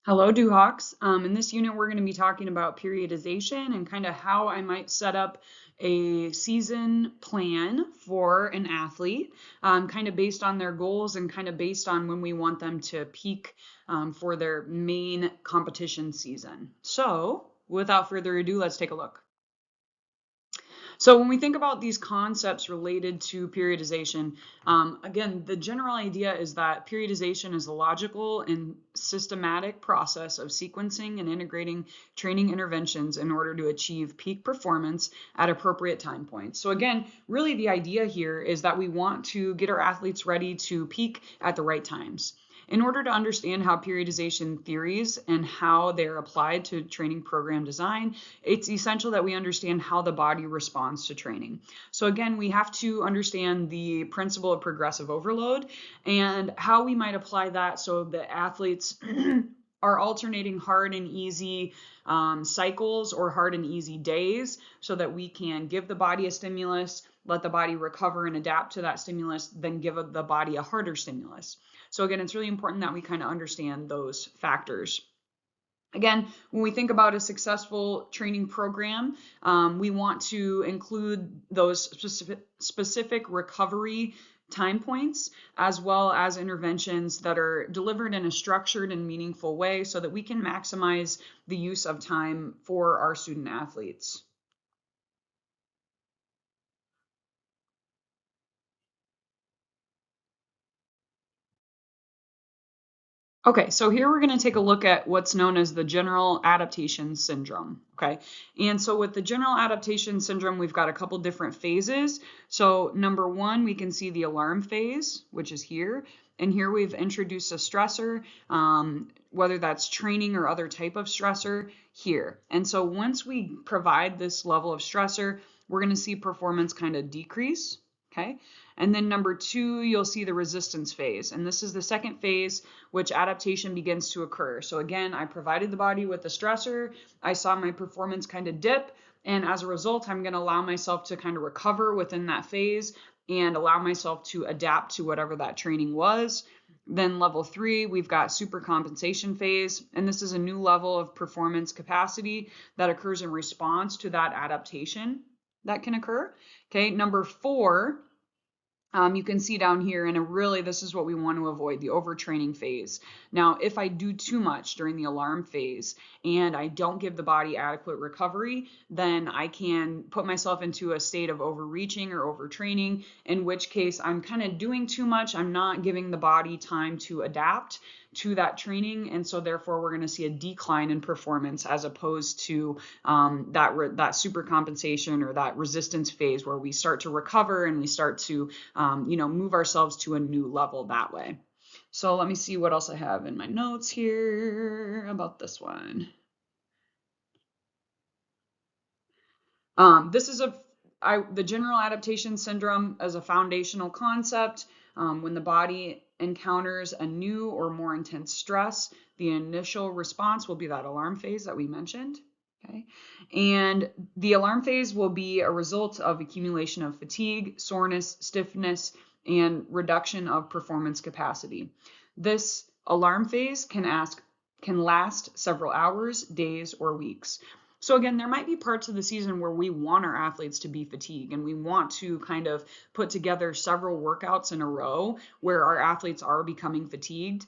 Hello, Duhawks. In this unit, we're going to be talking about periodization and kind of how I might set up a season plan for an athlete, kind of based on their goals and kind of based on when we want them to peak for their main competition season. So, without further ado, let's take a look. So when we think about these concepts related to periodization, again, the general idea is that periodization is a logical and systematic process of sequencing and integrating training interventions in order to achieve peak performance at appropriate time points. So again, really the idea here is that we want to get our athletes ready to peak at the right times. In order to understand how periodization theories and how they're applied to training program design, it's essential that we understand how the body responds to training. So again, we have to understand the principle of progressive overload and how we might apply that so the athletes are alternating hard and easy cycles or hard and easy days so that we can give the body a stimulus, let the body recover and adapt to that stimulus, then give the body a harder stimulus. So again, it's really important that we kind of understand those factors. Again, when we think about a successful training program, we want to include those specific recovery time points, as well as interventions that are delivered in a structured and meaningful way so that we can maximize the use of time for our student athletes. Okay, so here we're going to take a look at what's known as the general adaptation syndrome. Okay, and so with the general adaptation syndrome, we've got a couple different phases. So number one, we can see the alarm phase, which is here. And here we've introduced a stressor, whether that's training or other type of stressor here. And so once we provide this level of stressor, we're going to see performance kind of decrease. Okay, and then number two, you'll see the resistance phase. And this is the second phase, which adaptation begins to occur. So again, I provided the body with the stressor. I saw my performance kind of dip. And as a result, I'm going to allow myself to kind of recover within that phase and allow myself to adapt to whatever that training was. Then level three, we've got super compensation phase. And this is a new level of performance capacity that occurs in response to that adaptation that can occur. Okay, number four, you can see down here, and really this is what we want to avoid, the overtraining phase. Now, if I do too much during the alarm phase and I don't give the body adequate recovery, then I can put myself into a state of overreaching or overtraining, in which case I'm kind of doing too much. I'm not giving the body time to adapt to that training, and so therefore we're going to see a decline in performance as opposed to that super compensation or that resistance phase where we start to recover and we start to move ourselves to a new level that way. So let me see what else I have in my notes here about this one. This is the general adaptation syndrome as a foundational concept. When the body encounters a new or more intense stress, the initial response will be that alarm phase that we mentioned. Okay, and the alarm phase will be a result of accumulation of fatigue, soreness, stiffness, and reduction of performance capacity. This alarm phase can last several hours, days, or weeks. So again, there might be parts of the season where we want our athletes to be fatigued and we want to kind of put together several workouts in a row where our athletes are becoming fatigued.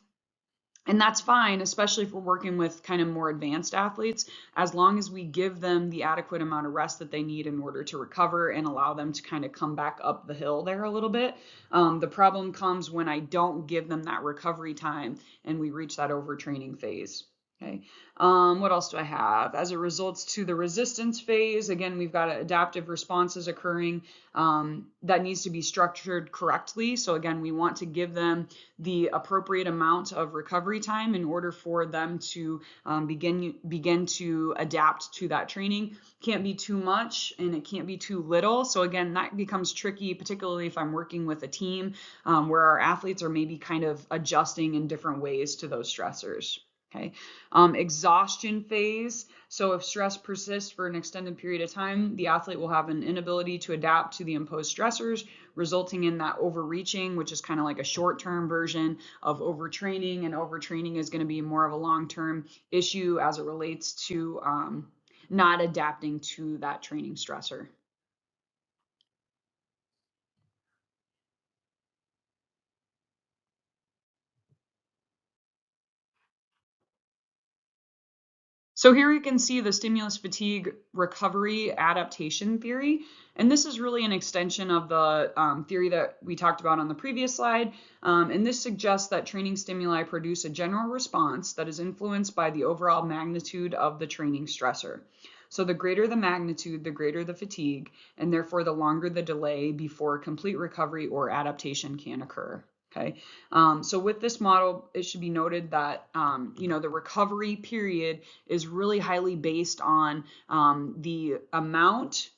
And that's fine, especially if we're working with kind of more advanced athletes, as long as we give them the adequate amount of rest that they need in order to recover and allow them to kind of come back up the hill there a little bit. The problem comes when I don't give them that recovery time and we reach that overtraining phase. Okay. What else do I have? As it results to the resistance phase, again, we've got adaptive responses occurring that needs to be structured correctly. So again, we want to give them the appropriate amount of recovery time in order for them to begin to adapt to that training. Can't be too much and it can't be too little. So again, that becomes tricky, particularly if I'm working with a team where our athletes are maybe kind of adjusting in different ways to those stressors. Okay. Exhaustion phase. So if stress persists for an extended period of time, the athlete will have an inability to adapt to the imposed stressors, resulting in that overreaching, which is kind of like a short-term version of overtraining. And overtraining is going to be more of a long-term issue as it relates to not adapting to that training stressor. So here you can see the stimulus fatigue recovery adaptation theory. And this is really an extension of the theory that we talked about on the previous slide. And this suggests that training stimuli produce a general response that is influenced by the overall magnitude of the training stressor. So the greater the magnitude, the greater the fatigue, and therefore the longer the delay before complete recovery or adaptation can occur. Okay, so with this model, it should be noted that the recovery period is really highly based on the amount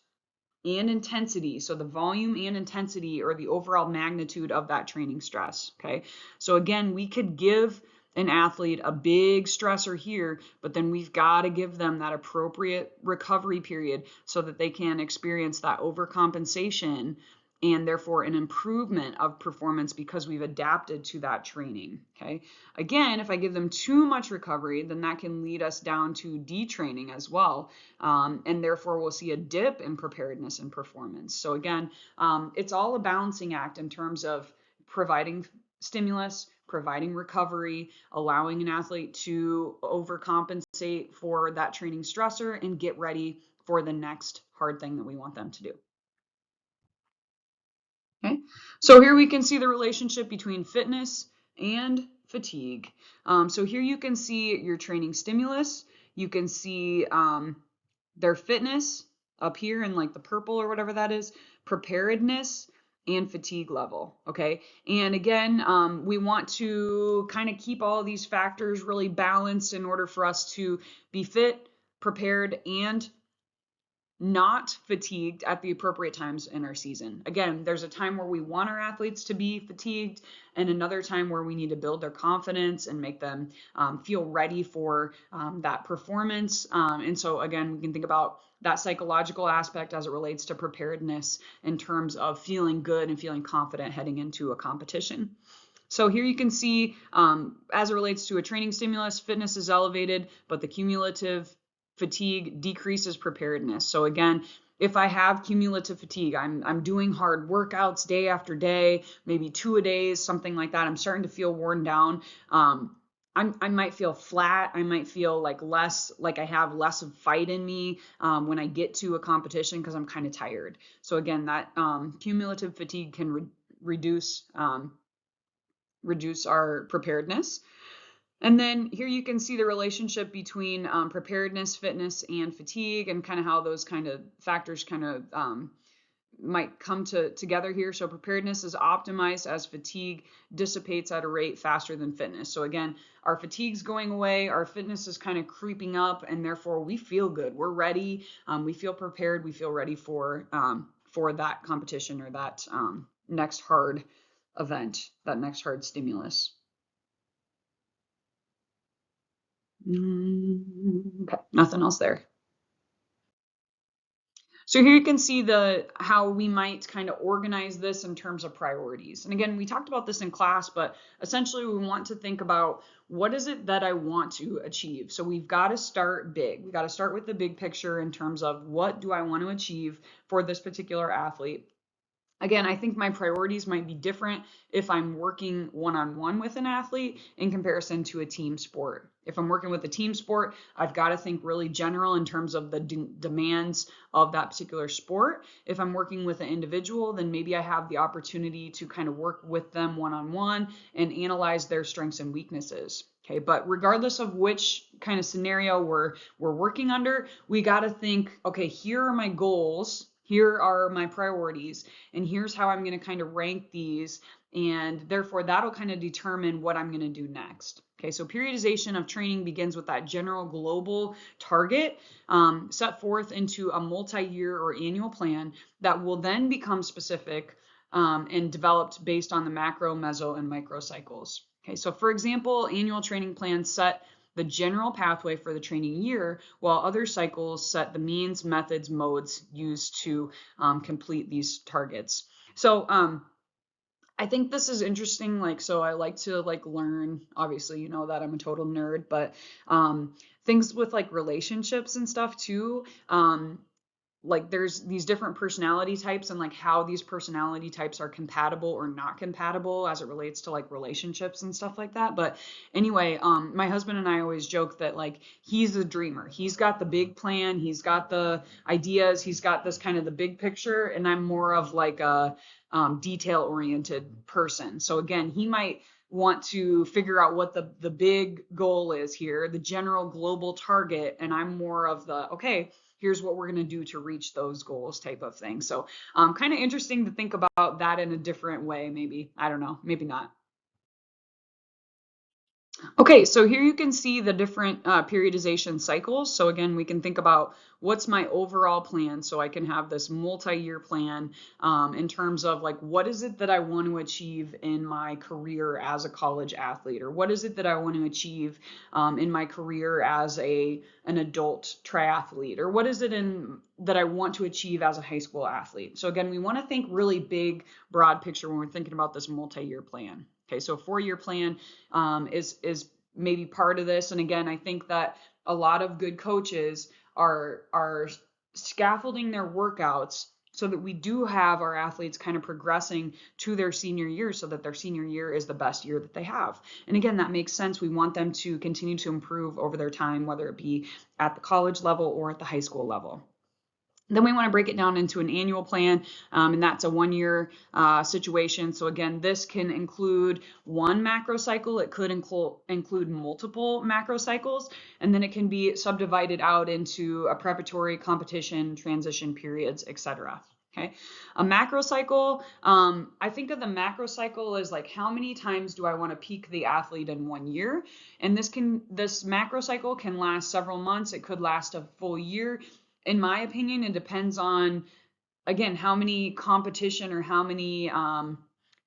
and intensity. So the volume and intensity or the overall magnitude of that training stress. Okay, so again, we could give an athlete a big stressor here, but then we've got to give them that appropriate recovery period so that they can experience that overcompensation and therefore an improvement of performance because we've adapted to that training. Okay. Again, if I give them too much recovery, then that can lead us down to detraining as well. And therefore we'll see a dip in preparedness and performance. So again, it's all a balancing act in terms of providing stimulus, providing recovery, allowing an athlete to overcompensate for that training stressor and get ready for the next hard thing that we want them to do. Okay, so here we can see the relationship between fitness and fatigue. So here you can see your training stimulus. You can see their fitness up here in like the purple or whatever that is, preparedness and fatigue level. Okay, and again, we want to kind of keep all of these factors really balanced in order for us to be fit, prepared, and not fatigued at the appropriate times in our season. Again, there's a time where we want our athletes to be fatigued and another time where we need to build their confidence and make them feel ready for that performance. And so again, we can think about that psychological aspect as it relates to preparedness in terms of feeling good and feeling confident heading into a competition. So here you can see, as it relates to a training stimulus, fitness is elevated, but the cumulative fatigue decreases preparedness. So again, if I have cumulative fatigue, I'm doing hard workouts day after day, maybe 2 a days, something like that. I'm starting to feel worn down. I might feel flat. I might feel like I have less of fight in me when I get to a competition because I'm kind of tired. So again, that cumulative fatigue can reduce our preparedness. And then here you can see the relationship between preparedness, fitness, and fatigue, and kind of how those kind of factors kind of might come together here. So preparedness is optimized as fatigue dissipates at a rate faster than fitness. So again, our fatigue's going away, our fitness is kind of creeping up, and therefore we feel good. We're ready. We feel prepared. We feel ready for that competition or that next hard event, that next hard stimulus. Okay, nothing else there. So here you can see how we might kind of organize this in terms of priorities. And again, we talked about this in class, but essentially we want to think about what is it that I want to achieve. So we've got to start big. We got to start with the big picture in terms of what do I want to achieve for this particular athlete. Again, I think my priorities might be different if I'm working one-on-one with an athlete in comparison to a team sport. If I'm working with a team sport, I've got to think really general in terms of the demands of that particular sport. If I'm working with an individual, then maybe I have the opportunity to kind of work with them one-on-one and analyze their strengths and weaknesses. Okay, but regardless of which kind of scenario we're working under, we got to think, okay, here are my goals. Here are my priorities, and here's how I'm going to kind of rank these, and therefore that'll kind of determine what I'm going to do next. Okay, so periodization of training begins with that general global target set forth into a multi-year or annual plan that will then become specific and developed based on the macro, meso, and micro cycles. Okay, so for example, annual training plans set the general pathway for the training year, while other cycles set the means, methods, modes used to complete these targets. So I think this is interesting. Like, so I like to like learn, obviously, you know that I'm a total nerd, but things with like relationships and stuff too. Like there's these different personality types and like how these personality types are compatible or not compatible as it relates to like relationships and stuff like that. But anyway, my husband and I always joke that like he's a dreamer. He's got the big plan, he's got the ideas, he's got this kind of the big picture, and I'm more of like a detail oriented person. So again, he might want to figure out what the big goal is here, the general global target, and I'm more of the okay, here's what we're going to do to reach those goals type of thing. So kind of interesting to think about that in a different way, maybe. I don't know, maybe not. Okay, so here you can see the different periodization cycles. So again, we can think about what's my overall plan. So I can have this multi-year plan in terms of like, what is it that I want to achieve in my career as a college athlete? Or what is it that I want to achieve in my career as an adult triathlete? Or what is it that I want to achieve as a high school athlete? So again, we want to think really big, broad picture when we're thinking about this multi-year plan. Okay, so a 4-year plan is maybe part of this. And again, I think that a lot of good coaches are scaffolding their workouts so that we do have our athletes kind of progressing to their senior year so that their senior year is the best year that they have. And again, that makes sense. We want them to continue to improve over their time, whether it be at the college level or at the high school level. Then we want to break it down into an annual plan, and that's a 1-year situation. So again, this can include one macro cycle. It could include multiple macro cycles, and then it can be subdivided out into a preparatory, competition, transition periods, etc. Okay, a macro cycle, I think of the macro cycle as like how many times do I want to peak the athlete in 1 year? And this macro cycle can last several months. It could last a full year. In my opinion, it depends on, again, how many competition or how many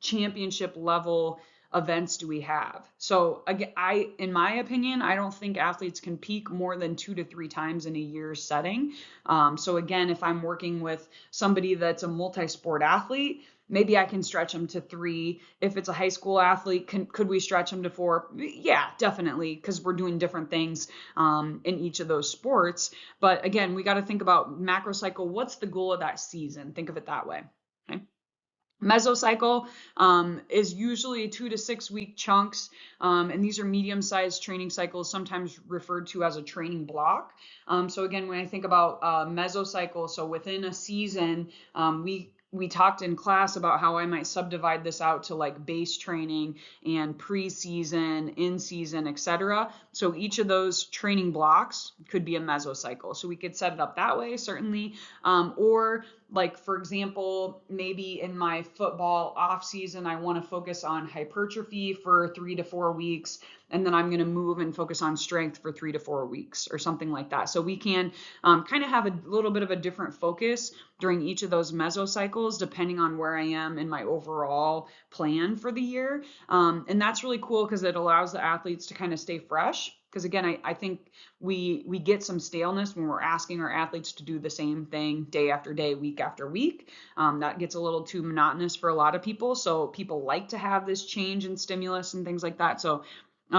championship level events do we have. So again, in my opinion, I don't think athletes can peak more than 2 to 3 times in a year setting. So again, if I'm working with somebody that's a multi-sport athlete, maybe I can stretch them to 3. If it's a high school athlete, could we stretch them to 4? Yeah, definitely, because we're doing different things in each of those sports. But again, we got to think about macro cycle. What's the goal of that season? Think of it that way. Okay. Mesocycle is usually 2 to 6 week chunks, and these are medium-sized training cycles, sometimes referred to as a training block. So again, when I think about mesocycle, so within a season, we talked in class about how I might subdivide this out to like base training and preseason, in-season, etc. So each of those training blocks could be a mesocycle. So we could set it up that way, certainly, or like, for example, maybe in my football off season, I want to focus on hypertrophy for 3 to 4 weeks, and then I'm going to move and focus on strength for 3 to 4 weeks or something like that. So we can kind of have a little bit of a different focus during each of those mesocycles, depending on where I am in my overall plan for the year. And that's really cool because it allows the athletes to kind of stay fresh. Because again, I think we get some staleness when we're asking our athletes to do the same thing day after day, week after week. That gets a little too monotonous for a lot of people. So people like to have this change and stimulus and things like that. So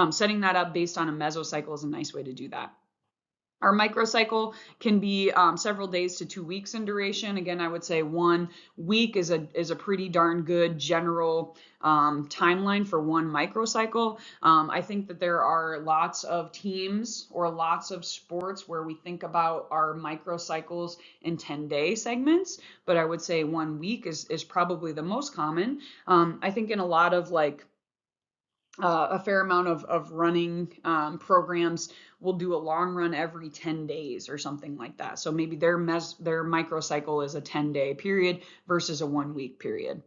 setting that up based on a mesocycle is a nice way to do that. Our microcycle can be several days to 2 weeks in duration. Again, I would say 1 week is a pretty darn good general timeline for one microcycle. I think that there are lots of teams or lots of sports where we think about our microcycles in 10-day segments, but I would say 1 week is probably the most common. I think in a lot of like a fair amount of running programs will do a long run every 10 days or something like that. So maybe their microcycle is a 10-day period versus a 1-week period.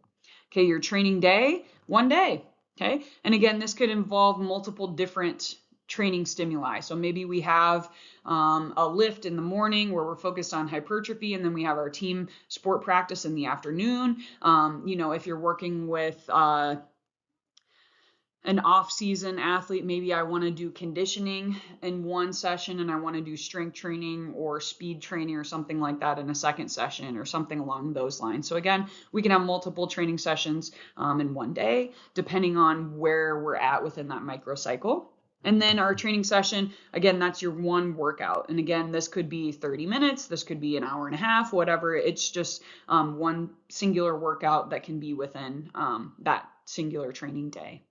Okay, your training day, 1 day. Okay, and again, this could involve multiple different training stimuli. So maybe we have a lift in the morning where we're focused on hypertrophy, and then we have our team sport practice in the afternoon. If you're working with an off-season athlete, maybe I want to do conditioning in one session and I want to do strength training or speed training or something like that in a second session or something along those lines. So again, we can have multiple training sessions in one day, depending on where we're at within that microcycle. And then our training session, again, that's your one workout. And again, this could be 30 minutes, this could be an hour and a half, whatever. It's just one singular workout that can be within that singular training day.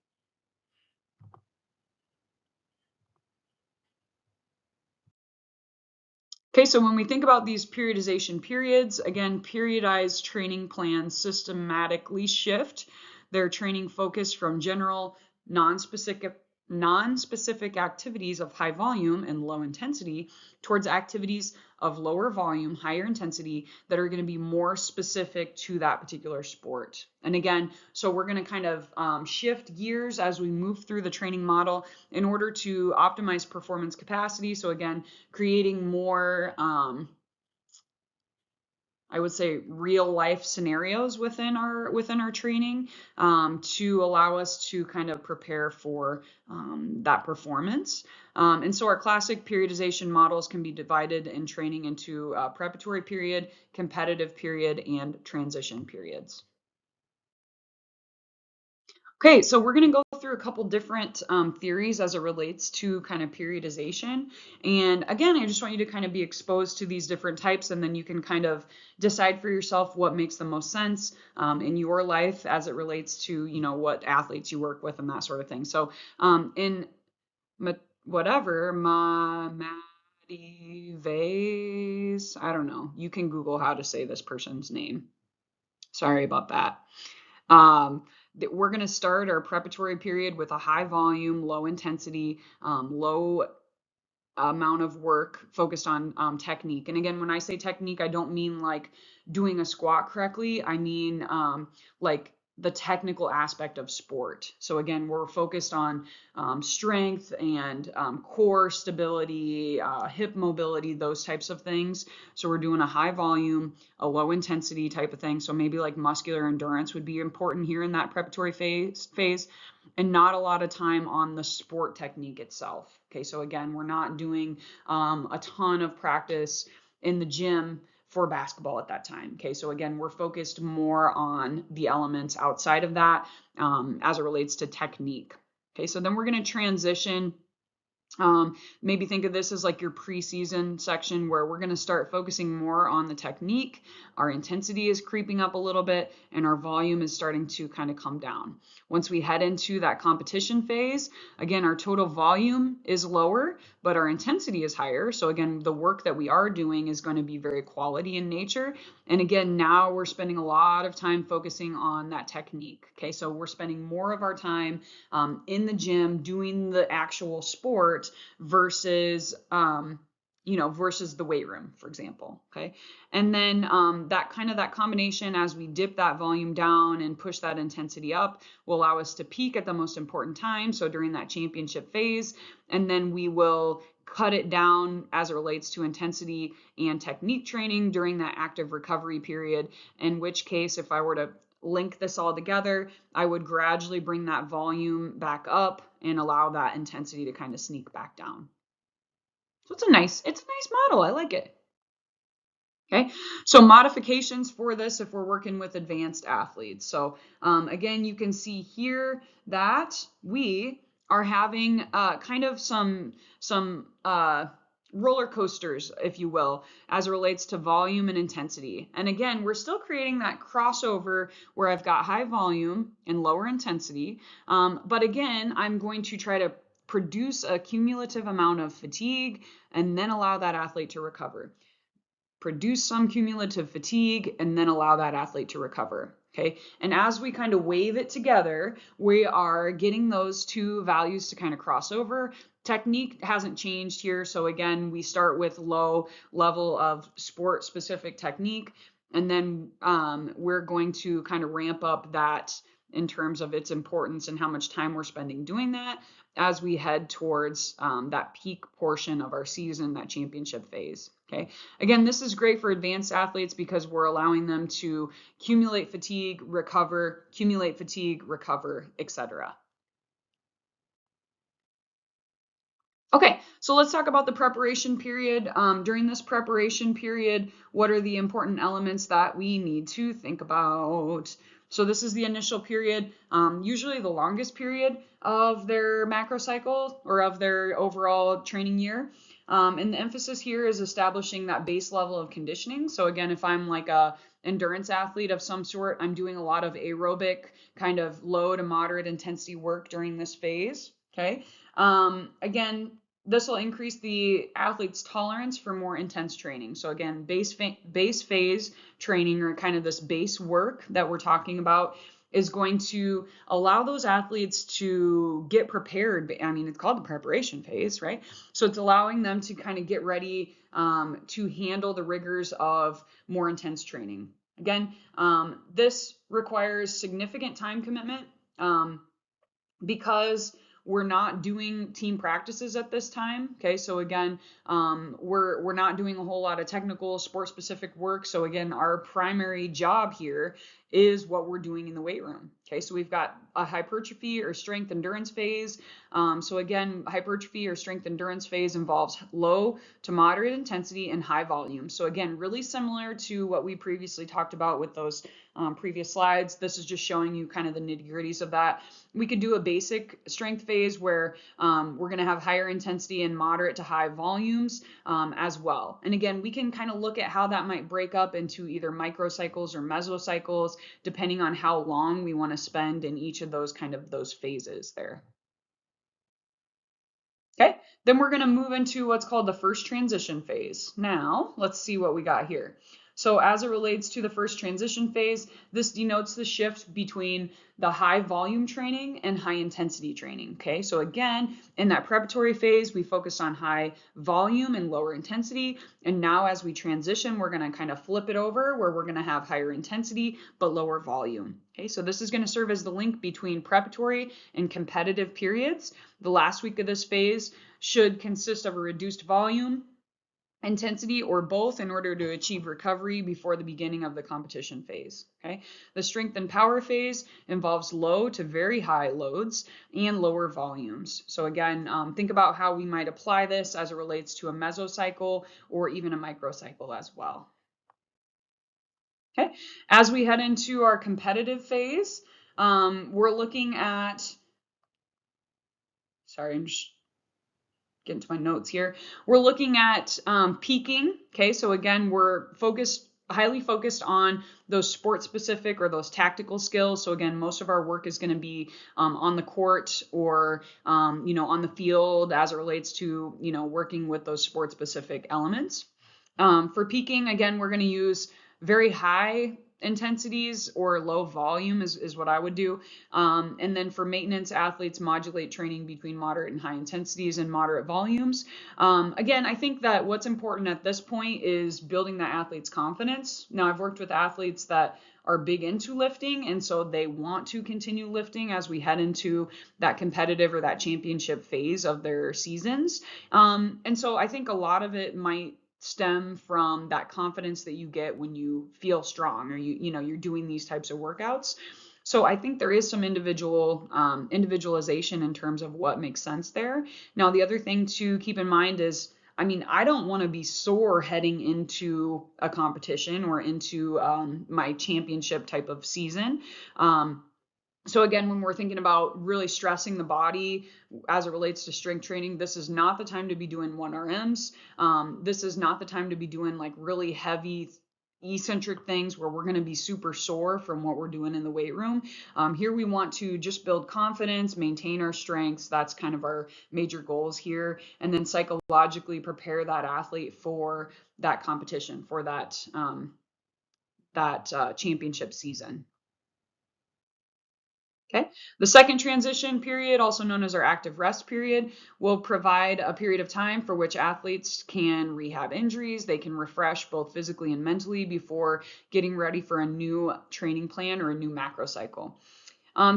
Okay, so when we think about these periodization periods, again, periodized training plans systematically shift their training focus from general, non-specific activities of high volume and low intensity towards activities of lower volume, higher intensity that are going to be more specific to that particular sport. And again, so we're going to kind of shift gears as we move through the training model in order to optimize performance capacity. So again, creating more I would say real life scenarios within our training to allow us to kind of prepare for that performance. And so our classic periodization models can be divided in training into preparatory period, competitive period, and transition periods. Okay, so we're going to go through a couple different theories as it relates to kind of periodization. And again, I just want you to kind of be exposed to these different types, and then you can kind of decide for yourself what makes the most sense in your life as it relates to, you know, what athletes you work with and that sort of thing. So in Maddie Vase, I don't know. You can Google how to say this person's name. Sorry about that. We're going to start our preparatory period with a high volume, low intensity, low amount of work focused on technique. And again, when I say technique, I don't mean like doing a squat correctly. I mean like the technical aspect of sport. So again, we're focused on strength and core stability, hip mobility, those types of things. So we're doing a high volume, a low intensity type of thing. So maybe like muscular endurance would be important here in that preparatory phase and not a lot of time on the sport technique itself. Okay, so again, we're not doing a ton of practice in the gym for basketball at that time. Okay, so again, we're focused more on the elements outside of that as it relates to technique. Okay, so then we're going to transition. Maybe think of this as like your preseason section where we're going to start focusing more on the technique. Our intensity is creeping up a little bit and our volume is starting to kind of come down. Once we head into that competition phase, again, our total volume is lower, but our intensity is higher. So again, the work that we are doing is going to be very quality in nature. And again, now we're spending a lot of time focusing on that technique. Okay, so we're spending more of our time in the gym doing the actual sport versus versus the weight room, for example. Okay, and then that combination as we dip that volume down and push that intensity up will allow us to peak at the most important time, so during that championship phase, and then we will cut it down as it relates to intensity and technique training during that active recovery period, in which case if I were to link this all together, I would gradually bring that volume back up and allow that intensity to kind of sneak back down. So it's a nice model. I like it. Okay, so modifications for this if we're working with advanced athletes. So again, you can see here that we are having kind of some roller coasters, if you will, as it relates to volume and intensity. And again, we're still creating that crossover where I've got high volume and lower intensity. But again, I'm going to try to produce a cumulative amount of fatigue and then allow that athlete to recover. Produce some cumulative fatigue and then allow that athlete to recover. Okay, and as we kind of wave it together, we are getting those two values to kind of cross over. Technique hasn't changed here. So again, we start with low level of sport specific technique, and then we're going to kind of ramp up that in terms of its importance and how much time we're spending doing that as we head towards that peak portion of our season, that championship phase. Okay. Again, this is great for advanced athletes because we're allowing them to accumulate fatigue, recover, etc. Okay, so let's talk about the preparation period. During this preparation period, what are the important elements that we need to think about? So this is the initial period, usually the longest period of their macro cycle or of their overall training year. And the emphasis here is establishing that base level of conditioning. So again, if I'm like a endurance athlete of some sort, I'm doing a lot of aerobic kind of low to moderate intensity work during this phase. Okay. Again, this will increase the athlete's tolerance for more intense training. So again, base phase training, or kind of this base work that we're talking about, is going to allow those athletes to get prepared. I mean, it's called the preparation phase, right? So it's allowing them to kind of get ready to handle the rigors of more intense training. Again, this requires significant time commitment. Because we're not doing team practices at this time. Okay, so again, we're not doing a whole lot of technical sport specific work. So again, our primary job here is what we're doing in the weight room. Okay, so we've got a hypertrophy or strength endurance phase. So again, hypertrophy or strength endurance phase involves low to moderate intensity and high volume. So again, really similar to what we previously talked about with those previous slides. This is just showing you kind of the nitty gritties of that. We could do a basic strength phase where we're going to have higher intensity and moderate to high volumes as well. And again, we can kind of look at how that might break up into either microcycles or mesocycles, depending on how long we want to spend in each of those those phases there. Okay, then we're going to move into what's called the first transition phase. Now, let's see what we got here. So as it relates to the first transition phase, this denotes the shift between the high volume training and high intensity training. Okay, so again, in that preparatory phase, we focus on high volume and lower intensity. And now as we transition, we're going to kind of flip it over where we're going to have higher intensity but lower volume. Okay, so this is going to serve as the link between preparatory and competitive periods. The last week of this phase should consist of a reduced volume, intensity, or both in order to achieve recovery before the beginning of the competition phase. Okay, the strength and power phase involves low to very high loads and lower volumes. So again, think about how we might apply this as it relates to a mesocycle or even a microcycle as well. Okay, as we head into our competitive phase, we're looking at, sorry, I'm just get into my notes here. We're looking at peaking. Okay, so again, we're highly focused on those sport specific or those tactical skills. So again, most of our work is going to be on the court or on the field as it relates to working with those sport specific elements. For peaking, again, we're going to use very high intensities or low volume is what I would do. And then for maintenance, athletes modulate training between moderate and high intensities and moderate volumes. Again, I think that what's important at this point is building that athlete's confidence. Now, I've worked with athletes that are big into lifting, and so they want to continue lifting as we head into that competitive or that championship phase of their seasons. And so I think a lot of it might stem from that confidence that you get when you feel strong or you're doing these types of workouts. So I think there is some individualization in terms of what makes sense there. Now, the other thing to keep in mind is, I mean, I don't want to be sore heading into a competition or into my championship type of season. So again, when we're thinking about really stressing the body as it relates to strength training, this is not the time to be doing 1RMs. This is not the time to be doing like really heavy eccentric things where we're going to be super sore from what we're doing in the weight room. Here we want to just build confidence, maintain our strengths. That's kind of our major goals here. And then psychologically prepare that athlete for that competition, for that championship season. Okay. The second transition period, also known as our active rest period, will provide a period of time for which athletes can rehab injuries. They can refresh both physically and mentally before getting ready for a new training plan or a new macro cycle.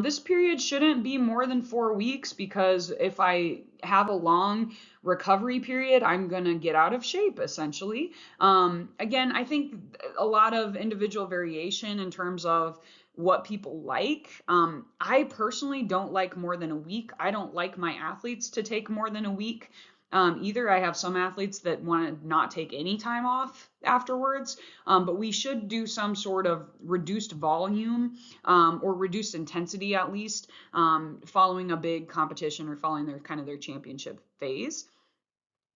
This period shouldn't be more than 4 weeks, because if I have a long recovery period, I'm going to get out of shape essentially. Again, I think a lot of individual variation in terms of what people like. I personally don't like more than a week. I don't like my athletes to take more than a week. either. I have some athletes that want to not take any time off afterwards, but we should do some sort of reduced volume or reduced intensity at least following a big competition or following their championship phase.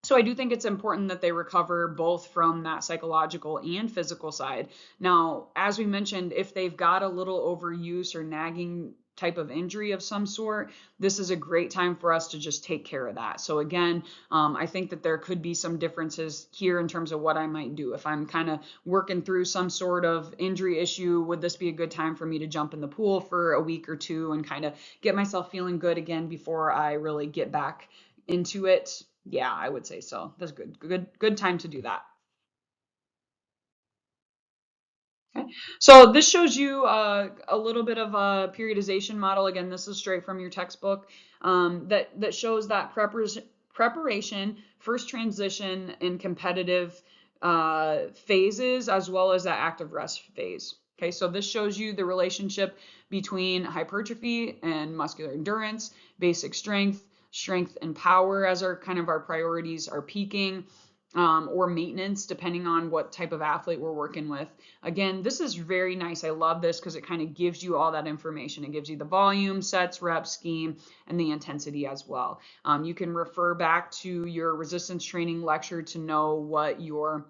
So I do think it's important that they recover both from that psychological and physical side. Now, as we mentioned, if they've got a little overuse or nagging type of injury of some sort, this is a great time for us to just take care of that. So again, I think that there could be some differences here in terms of what I might do. If I'm kind of working through some sort of injury issue, would this be a good time for me to jump in the pool for a week or two and kind of get myself feeling good again before I really get back into it? Yeah, I would say so. That's good time to do that. Okay. So this shows you a little bit of a periodization model. Again, this is straight from your textbook that shows that preparation, first transition, and competitive phases, as well as that active rest phase. Okay, so this shows you the relationship between hypertrophy and muscular endurance, basic strength, strength and power as our kind of our priorities are peaking, or maintenance, depending on what type of athlete we're working with. Again, this is very nice. I love this because it kind of gives you all that information. It gives you the volume, sets, reps, scheme, and the intensity as well. You can refer back to your resistance training lecture to know what your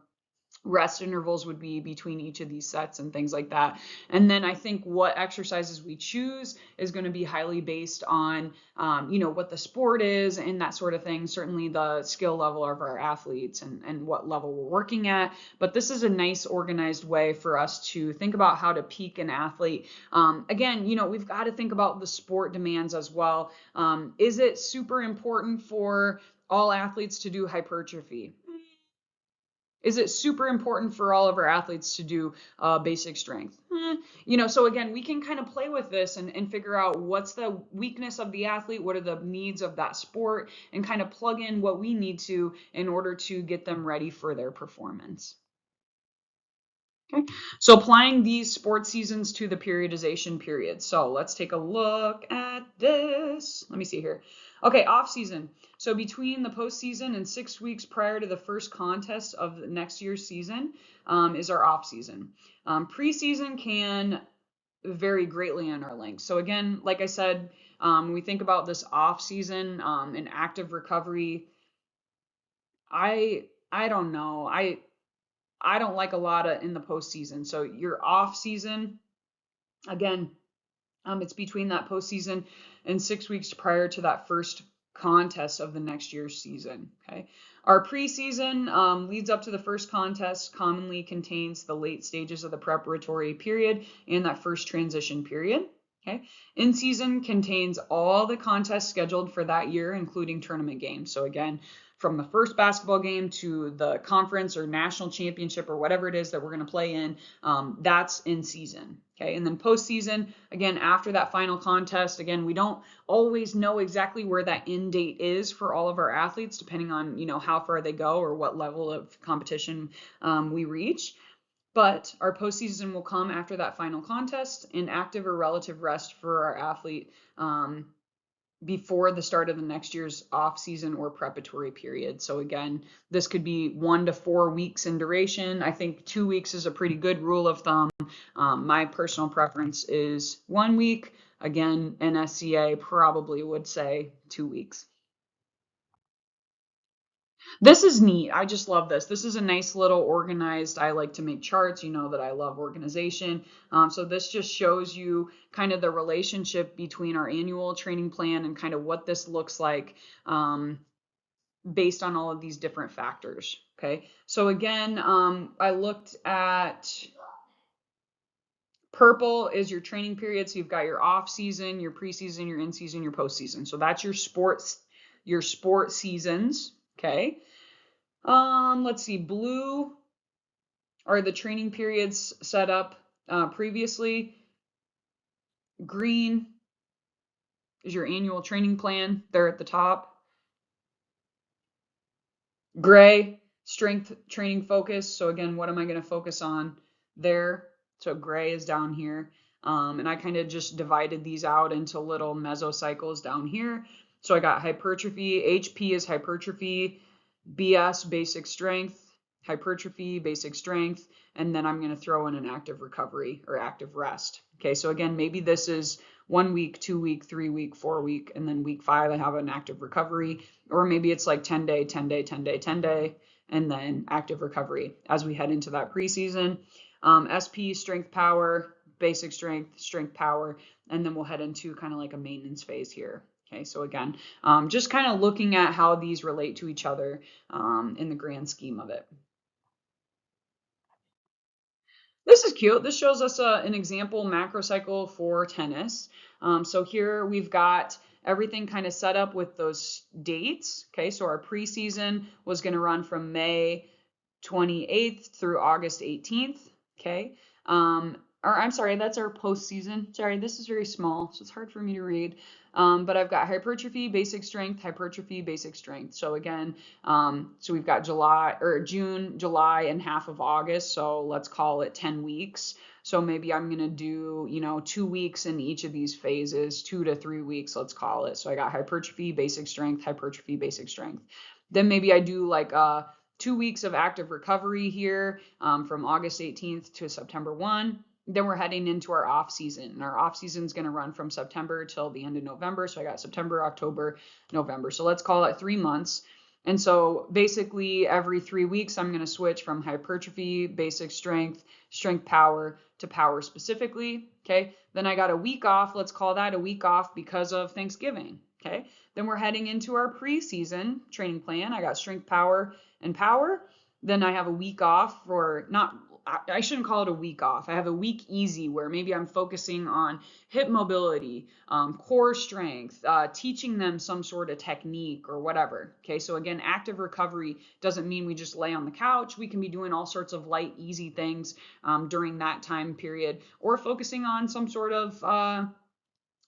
rest intervals would be between each of these sets and things like that. And then I think what exercises we choose is going to be highly based on, what the sport is and that sort of thing. Certainly the skill level of our athletes and what level we're working at. But this is a nice organized way for us to think about how to peak an athlete. Again, we've got to think about the sport demands as well. Is it super important for all athletes to do hypertrophy? Is it super important for all of our athletes to do basic strength? So again, we can kind of play with this and figure out what's the weakness of the athlete, what are the needs of that sport, and kind of plug in what we need to in order to get them ready for their performance. Okay, so applying these sports seasons to the periodization period. So let's take a look at this. Let me see here. Okay, off season. So between the postseason and 6 weeks prior to the first contest of the next year's season is our off season. Preseason can vary greatly in our length. So again, like I said, when we think about this off season and active recovery, I don't know. I don't like a lot of in the postseason. So your off season, again, it's between that postseason and 6 weeks prior to that first contest of the next year's season. Okay. Our preseason leads up to the first contest, commonly contains the late stages of the preparatory period and that first transition period. Okay. In season contains all the contests scheduled for that year, including tournament games. So again, from the first basketball game to the conference or national championship or whatever it is that we're going to play in, that's in season. Okay, and then postseason, again, after that final contest, again, we don't always know exactly where that end date is for all of our athletes, depending on, how far they go or what level of competition we reach. But our postseason will come after that final contest and active or relative rest for our athlete before the start of the next year's off season or preparatory period. So again, this could be 1 to 4 weeks in duration. I think 2 weeks is a pretty good rule of thumb. My personal preference is 1 week. Again, NSCA probably would say 2 weeks. This is neat. I just love this. This is a nice little organized. I like to make charts. You know that I love organization. So this just shows you kind of the relationship between our annual training plan and kind of what this looks like based on all of these different factors. Okay. So again, I looked at purple is your training period. So you've got your off season, your preseason, your in season, your postseason. So that's your sport seasons. Okay. Let's see, blue are the training periods set up previously. Green is your annual training plan. They're at the top. Gray, strength training focus. So again, what am I going to focus on there? So gray is down here. And I kind of just divided these out into little mesocycles down here. So I got hypertrophy, HP is hypertrophy, BS, basic strength, hypertrophy, basic strength, and then I'm going to throw in an active recovery or active rest. Okay, so again, maybe this is 1 week, 2 week, 3 week, 4 week, and then week 5 I have an active recovery, or maybe it's like 10 day, 10 day, 10 day, 10 day, and then active recovery as we head into that preseason. SP, strength power, basic strength, strength power, and then we'll head into kind of like a maintenance phase here. Okay, so again, just kind of looking at how these relate to each other in the grand scheme of it. This is cute. This shows us an example macro cycle for tennis. So here we've got everything kind of set up with those dates. Okay, so our preseason was going to run from May 28th through August 18th. Okay, or I'm sorry, that's our postseason. Sorry, this is very small, so it's hard for me to read. But I've got hypertrophy, basic strength, hypertrophy, basic strength. So again, so we've got July or June, July, and half of August. So let's call it 10 weeks. So maybe I'm going to do, 2 weeks in each of these phases, 2 to 3 weeks, let's call it. So I got hypertrophy, basic strength, hypertrophy, basic strength. Then maybe I do like 2 weeks of active recovery here from August 18th to September 1. Then we're heading into our off season, and our off season is going to run from September till the end of November. So I got September, October, November. So let's call it 3 months. And so basically every 3 weeks, I'm going to switch from hypertrophy, basic strength, strength power to power specifically. Okay. Then I got a week off. Let's call that a week off because of Thanksgiving. Okay. Then we're heading into our preseason training plan. I got strength, power, and power. Then I have a week off for I shouldn't call it a week off. I have a week easy where maybe I'm focusing on hip mobility, core strength, teaching them some sort of technique or whatever. Okay, so again, active recovery doesn't mean we just lay on the couch. We can be doing all sorts of light, easy things during that time period, or focusing on some sort of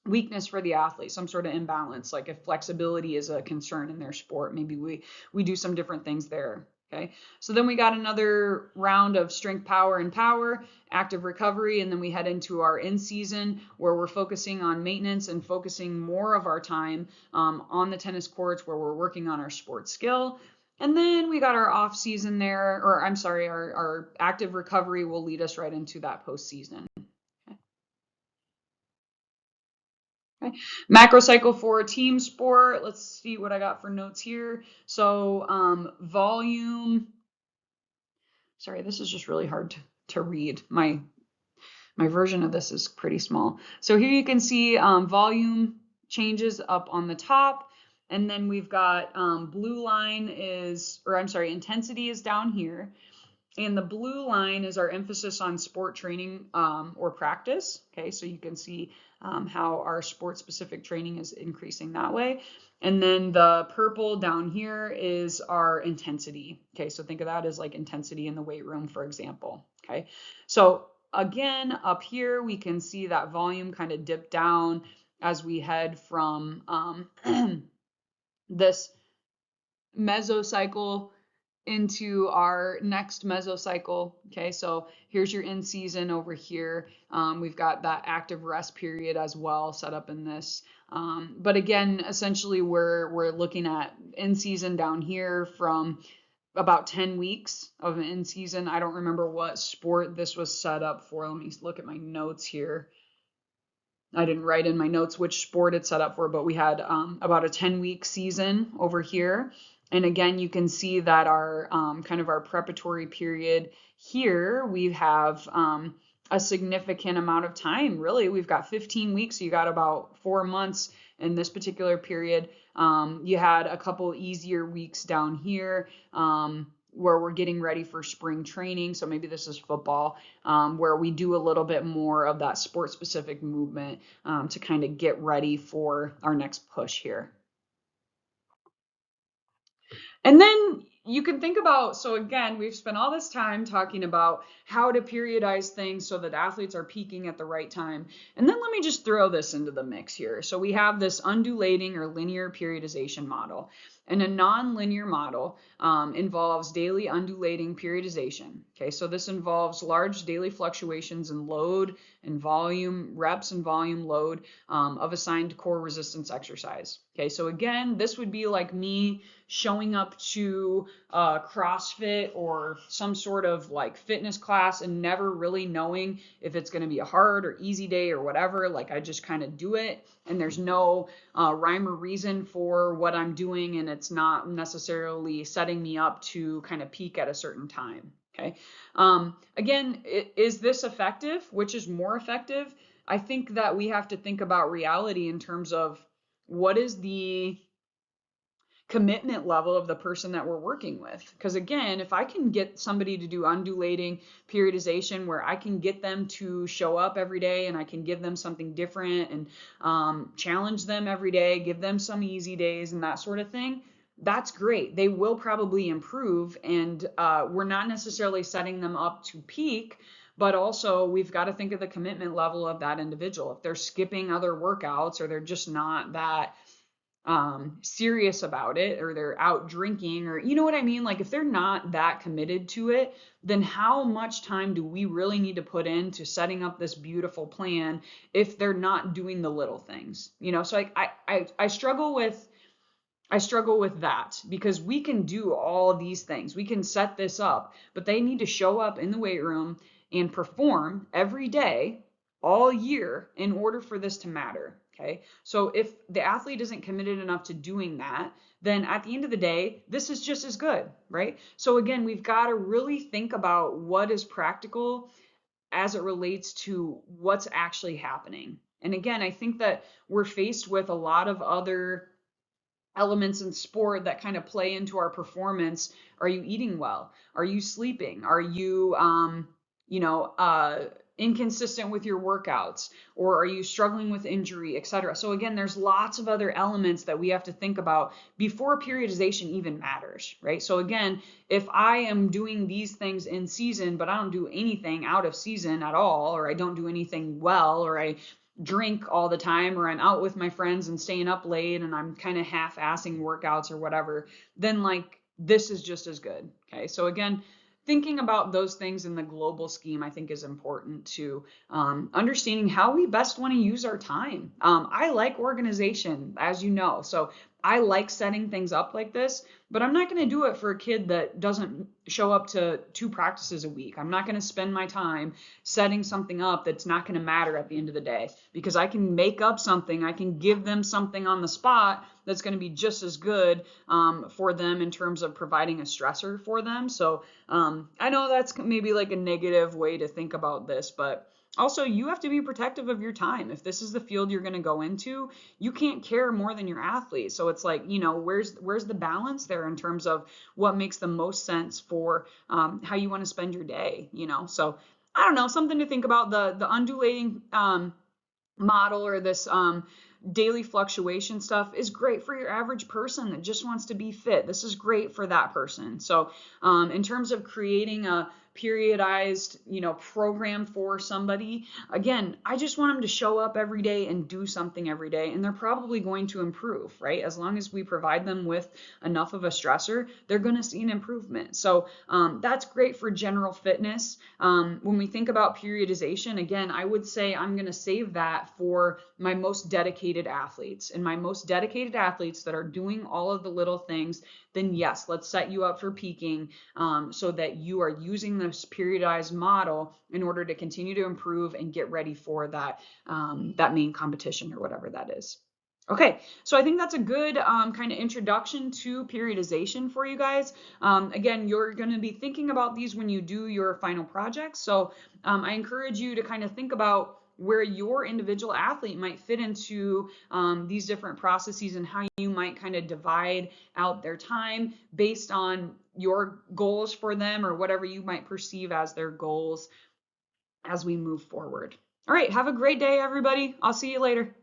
weakness for the athlete, some sort of imbalance. Like if flexibility is a concern in their sport, maybe we do some different things there. Okay, so then we got another round of strength, power, and power, active recovery, and then we head into our in-season where we're focusing on maintenance and focusing more of our time on the tennis courts where we're working on our sport skill. And then we got our off season there, or I'm sorry, our active recovery will lead us right into that postseason. Okay. Macro cycle for team sport. Let's see what I got for notes here. So volume. Sorry, this is just really hard to read. My version of this is pretty small. So here you can see volume changes up on the top. And then we've got blue line is, or I'm sorry, intensity is down here. And the blue line is our emphasis on sport training or practice. Okay, so you can see how our sport-specific training is increasing that way. And then the purple down here is our intensity. Okay, so think of that as like intensity in the weight room, for example. Okay, so again, up here, we can see that volume kind of dip down as we head from this mesocycle into our next mesocycle. Okay, so here's your in season over here. We've got that active rest period as well set up in this. But again, essentially we're looking at in season down here from about 10 weeks of an in season. I don't remember what sport this was set up for. Let me look at my notes here. I didn't write in my notes which sport it's set up for, but we had about a 10-week season over here. And again, you can see that our kind of our preparatory period here, we have a significant amount of time. Really, we've got 15 weeks. So you got about 4 months in this particular period. You had a couple easier weeks down here where we're getting ready for spring training. So maybe this is football, where we do a little bit more of that sport specific movement to kind of get ready for our next push here. And then you can think about, so again, we've spent all this time talking about how to periodize things so that athletes are peaking at the right time. And then let me just throw this into the mix here. So we have this undulating or linear periodization model. And a nonlinear model involves daily undulating periodization. Okay, so this involves large daily fluctuations in load and volume, reps and volume load of assigned core resistance exercise. Okay, so again, this would be like me showing up to CrossFit or some sort of like fitness class and never really knowing if it's going to be a hard or easy day or whatever. Like I just kind of do it, and there's no rhyme or reason for what I'm doing, and it's not necessarily setting me up to kind of peak at a certain time. Okay. Again, is this effective? Which is more effective? I think that we have to think about reality in terms of what is the commitment level of the person that we're working with. Because again, if I can get somebody to do undulating periodization where I can get them to show up every day and I can give them something different and challenge them every day, give them some easy days and that sort of thing, that's great. They will probably improve, and we're not necessarily setting them up to peak, but also we've got to think of the commitment level of that individual. If they're skipping other workouts or they're just not that serious about it, or they're out drinking, or you know what I mean? Like if they're not that committed to it, then how much time do we really need to put into setting up this beautiful plan if they're not doing the little things? You know, so I struggle with that, because we can do all these things. We can set this up, but they need to show up in the weight room and perform every day all year in order for this to matter. Okay. So if the athlete isn't committed enough to doing that, then at the end of the day, this is just as good, right? So again, we've got to really think about what is practical as it relates to what's actually happening. And again, I think that we're faced with a lot of other elements in sport that kind of play into our performance. Are you eating well? Are you sleeping? Are you, inconsistent with your workouts? Or are you struggling with injury, etc.? So again, there's lots of other elements that we have to think about before periodization even matters, right? So again, if I am doing these things in season, but I don't do anything out of season at all, or I don't do anything well, or I drink all the time, or I'm out with my friends and staying up late and I'm kind of half-assing workouts or whatever, then like this is just as good. Okay. So again, thinking about those things in the global scheme, I think is important to understanding how we best want to use our time. I like organization, as you know, so I like setting things up like this, but I'm not going to do it for a kid that doesn't show up to 2 practices a week. I'm not going to spend my time setting something up that's not going to matter at the end of the day, because I can make up something. I can give them something on the spot that's going to be just as good for them in terms of providing a stressor for them. So I know that's maybe like a negative way to think about this, but also, you have to be protective of your time. If this is the field you're going to go into, you can't care more than your athlete. So it's like, where's the balance there in terms of what makes the most sense for how you want to spend your day, So I don't know, something to think about. The undulating model, or this daily fluctuation stuff, is great for your average person that just wants to be fit. This is great for that person. So in terms of creating a periodized, program for somebody, again, I just want them to show up every day and do something every day, and they're probably going to improve, right? As long as we provide them with enough of a stressor, they're going to see an improvement. So that's great for general fitness. When we think about periodization, again, I would say I'm going to save that for my most dedicated athletes, and my most dedicated athletes that are doing all of the little things. Then yes, let's set you up for peaking so that you are using this periodized model in order to continue to improve and get ready for that main competition or whatever that is. Okay, so I think that's a good kind of introduction to periodization for you guys. Again, you're going to be thinking about these when you do your final projects. So I encourage you to kind of think about where your individual athlete might fit into these different processes, and how you might kind of divide out their time based on your goals for them, or whatever you might perceive as their goals as we move forward. All right, have a great day, everybody. I'll see you later.